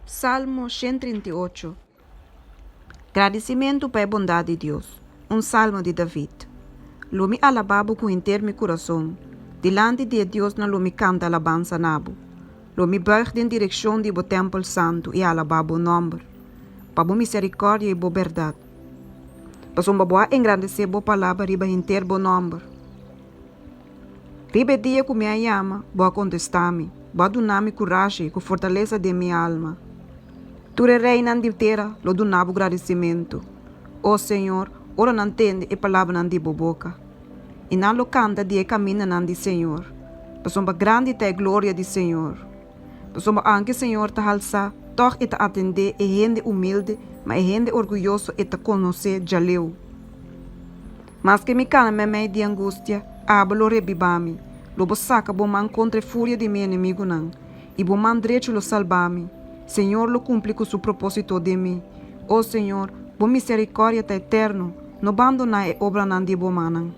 Salmo 138. Agradecimento para a bondade de Deus. Um salmo de David. Lumi alababo com inteiro meu coração. Delante de Deus na lumi canta alabança nabo. Lumi buig em direção de bo templo santo e alababo o nome. Para bo misericórdia e bo verdade. Para um boa engrandecer bo palavra riba inteiro bo nome. Riba dia que me ama, boa contestar-me. Boa donar-me coragem com fortaleza de minha alma. Tu reina de terra, lo donavo agradecimento. Ó Senhor, ora não entende e palavra não de boca. E não lo canta de caminho não de Senhor. Pessoa grande é a glória de Senhor. Pessoa anche Senhor te alça, toch e te atender e gente humilde, mas gente orgulhoso e te conhecer já leu. Mas que me cana me de angústia, abalo rebibami. Lobo saca bom man contra a fúria de meu inimigo não. E bom man direito lo salvami. Senhor lo cumpre com seu propósito de mim. Ó Senhor, bom misericórdia está eterno. Não abandona a obra não de bom manan.